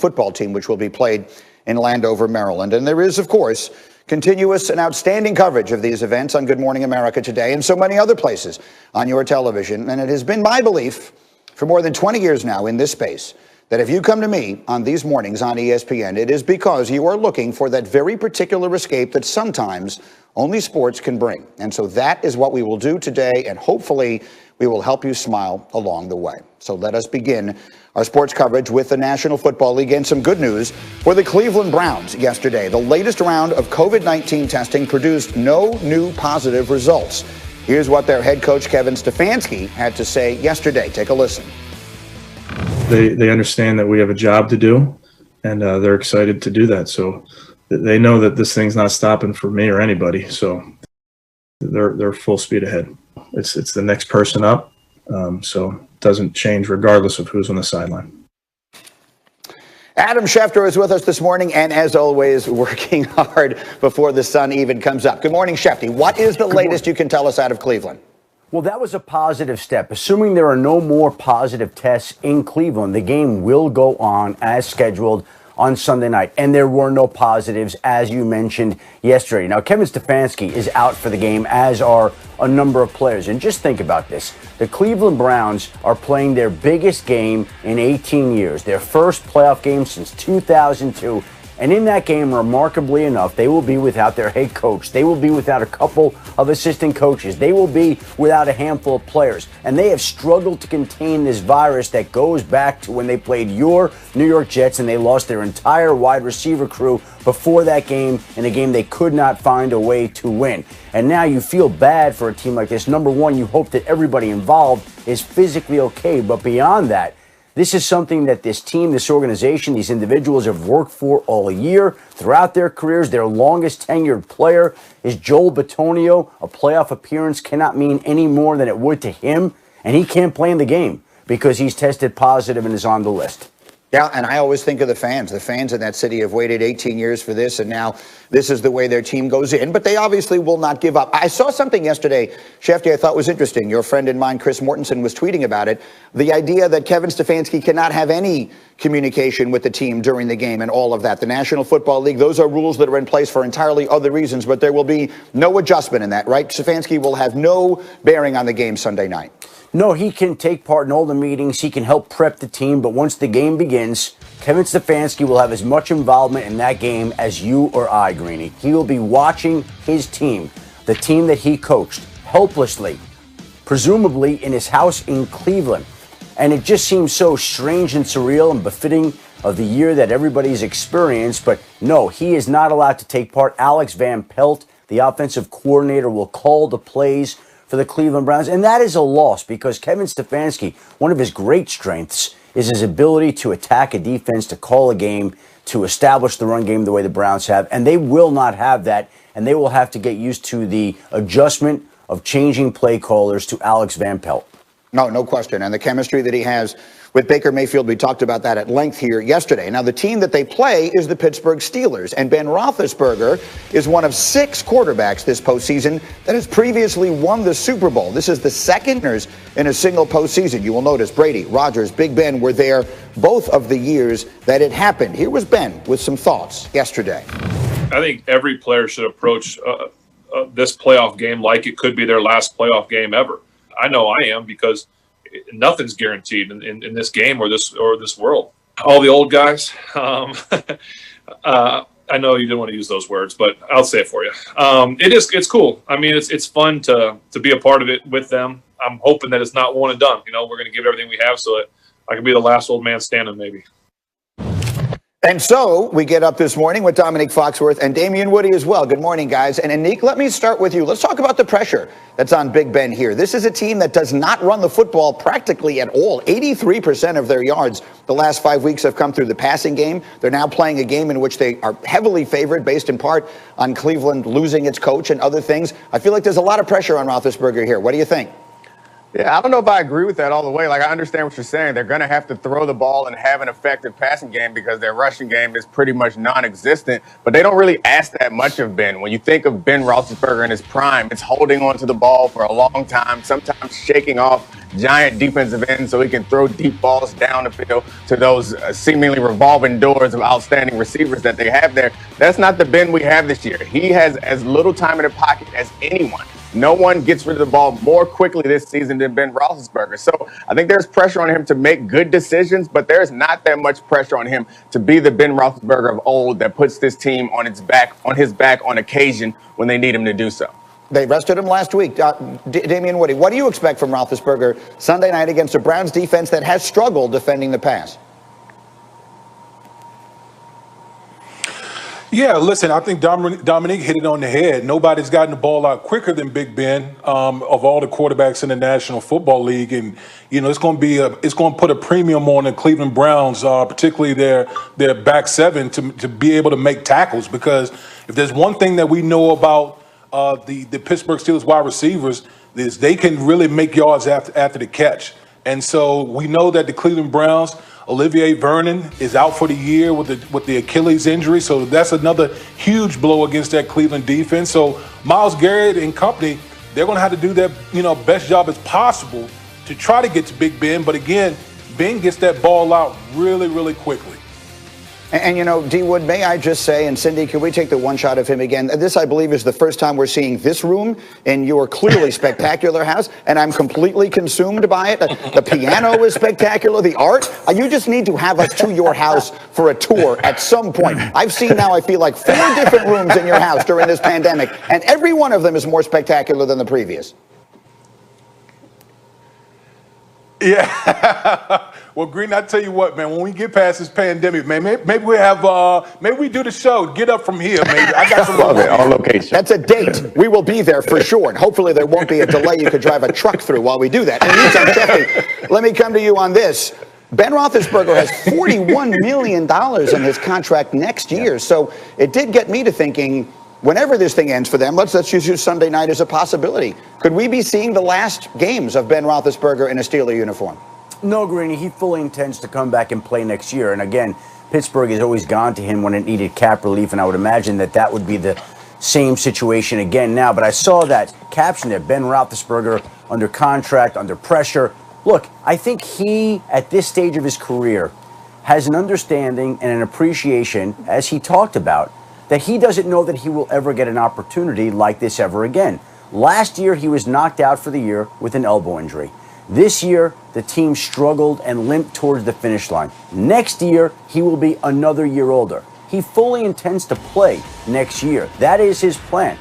football team, which will be played in Landover, Maryland. And there is, of course, continuous and outstanding coverage of these events on Good Morning America today and so many other places on your television. And it has been my belief for more than 20 years now in this space that if you come to me on these mornings on ESPN, it is because you are looking for that very particular escape that sometimes only sports can bring. And so that is what we will do today, and hopefully we will help you smile along the way. So let us begin our sports coverage with the National Football League and some good news for the Cleveland Browns yesterday. The latest round of COVID-19 testing produced no new positive results. Here's what their head coach, Kevin Stefanski, had to say yesterday. Take a listen. They understand that we have a job to do, and they're excited to do that. So they know that this thing's not stopping for me or anybody. So they're full speed ahead. It's the next person up. So it doesn't change regardless of who's on the sideline. Adam Schefter is with us this morning, and as always, working hard before the sun even comes up. Good morning, Schefty. What is the latest you can tell us out of Cleveland? Well, that was a positive step. Assuming there are no more positive tests in Cleveland, the game will go on as scheduled on Sunday night. And there were no positives, as you mentioned yesterday. Now, Kevin Stefanski is out for the game, as are a number of players. And just think about this. The Cleveland Browns are playing their biggest game in 18 years, their first playoff game since 2002. And in that game, remarkably enough, they will be without their head coach. They will be without a couple of assistant coaches. They will be without a handful of players. And they have struggled to contain this virus that goes back to when they played your New York Jets and they lost their entire wide receiver crew before that game, in a game they could not find a way to win. And now you feel bad for a team like this. Number one, you hope that everybody involved is physically okay. But beyond that, this is something that this team, this organization, these individuals have worked for all year throughout their careers. Their longest tenured player is Joel Bitonio. A playoff appearance cannot mean any more than it would to him, and he can't play in the game because he's tested positive and is on the list. Yeah, and I always think of the fans. The fans in that city have waited 18 years for this, and now this is the way their team goes in. But they obviously will not give up. I saw something yesterday, Schefty, I thought was interesting. Your friend and mine, Chris Mortensen, was tweeting about it. The idea that Kevin Stefanski cannot have any communication with the team during the game and all of that. The National Football League, those are rules that are in place for entirely other reasons, but there will be no adjustment in that, right? Stefanski will have no bearing on the game Sunday night. No, he can take part in all the meetings. He can help prep the team. But once the game begins, Kevin Stefanski will have as much involvement in that game as you or I, Greeny. He will be watching his team, the team that he coached, helplessly, presumably in his house in Cleveland. And it just seems so strange and surreal and befitting of the year that everybody's experienced. But no, he is not allowed to take part. Alex Van Pelt, the offensive coordinator, will call the plays for the Cleveland Browns. And that is a loss because Kevin Stefanski, one of his great strengths is his ability to attack a defense, to call a game, to establish the run game the way the Browns have. And they will not have that. And they will have to get used to the adjustment of changing play callers to Alex Van Pelt. No question. And the chemistry that he has with Baker Mayfield, we talked about that at length here yesterday. Now, the team that they play is the Pittsburgh Steelers, and Ben Roethlisberger is one of 6 quarterbacks this postseason that has previously won the Super Bowl. This is the second in a single postseason. You will notice Brady, Rodgers, Big Ben were there both of the years that it happened. Here was Ben with some thoughts yesterday. I think every player should approach this playoff game like it could be their last playoff game ever. I know I am, because nothing's guaranteed in this game or this world. All the old guys. I know you didn't want to use those words, but I'll say it for you. It's cool. I mean, it's fun to be a part of it with them. I'm hoping that it's not one and done. You know, we're going to give everything we have so that I can be the last old man standing, maybe. And so we get up this morning with Dominique Foxworth and Damian Woody as well. Good morning, guys. And Anique, let me start with you. Let's talk about the pressure that's on Big Ben here. This is a team that does not run the football practically at all. 83% of their yards the last 5 weeks have come through the passing game. They're now playing a game in which they are heavily favored based in part on Cleveland losing its coach and other things. I feel like there's a lot of pressure on Roethlisberger here. What do you think? Yeah, I don't know if I agree with that all the way. Like, I understand what you're saying. They're going to have to throw the ball and have an effective passing game because their rushing game is pretty much non-existent. But they don't really ask that much of Ben. When you think of Ben Roethlisberger in his prime, it's holding on to the ball for a long time, sometimes shaking off giant defensive ends so he can throw deep balls down the field to those seemingly revolving doors of outstanding receivers that they have there. That's not the Ben we have this year. He has as little time in the pocket as anyone. No one gets rid of the ball more quickly this season than Ben Roethlisberger. So I think there's pressure on him to make good decisions, but there's not that much pressure on him to be the Ben Roethlisberger of old that puts this team on his back on occasion when they need him to do so. They rested him last week. Damian Woody, what do you expect from Roethlisberger Sunday night against a Browns defense that has struggled defending the pass? Yeah, listen, I think Dominique hit it on the head. Nobody's gotten the ball out quicker than Big Ben of all the quarterbacks in the National Football League, and it's going to put a premium on the Cleveland Browns, particularly their back seven, to be able to make tackles. Because if there's one thing that we know about the Pittsburgh Steelers wide receivers, is they can really make yards after the catch. And so we know that the Cleveland Browns, Olivier Vernon is out for the year with the Achilles injury, so that's another huge blow against that Cleveland defense. So Myles Garrett and company, they're going to have to do their best job as possible to try to get to Big Ben. But again, Ben gets that ball out really, really quickly. And D. Wood, may I just say, and Cindy, can we take the one shot of him again? This, I believe, is the first time we're seeing this room in your clearly spectacular house, and I'm completely consumed by it. The piano is spectacular, the art. You just need to have us to your house for a tour at some point. I've seen now, I feel like 4 different rooms in your house during this pandemic, and every one of them is more spectacular than the previous. Yeah. Well, Green, I tell you what, man. When we get past this pandemic, man, maybe we do the show. Get up from here, maybe. I got some Love it, on location. That's a date. We will be there for sure, and hopefully there won't be a delay. You could drive a truck through while we do that. And Schefter, let me come to you on this. Ben Roethlisberger has $41 million in his contract next year, so it did get me to thinking, whenever this thing ends for them, let's just use Sunday night as a possibility. Could we be seeing the last games of Ben Roethlisberger in a Steeler uniform? No, Greeny, he fully intends to come back and play next year. And again, Pittsburgh has always gone to him when it needed cap relief, and I would imagine that would be the same situation again now. But I saw that caption there, Ben Roethlisberger under contract, under pressure. Look, I think he, at this stage of his career, has an understanding and an appreciation, as he talked about, that he doesn't know that he will ever get an opportunity like this ever again. Last year, he was knocked out for the year with an elbow injury. This year, the team struggled and limped towards the finish line. Next year, he will be another year older. He fully intends to play next year. That is his plan.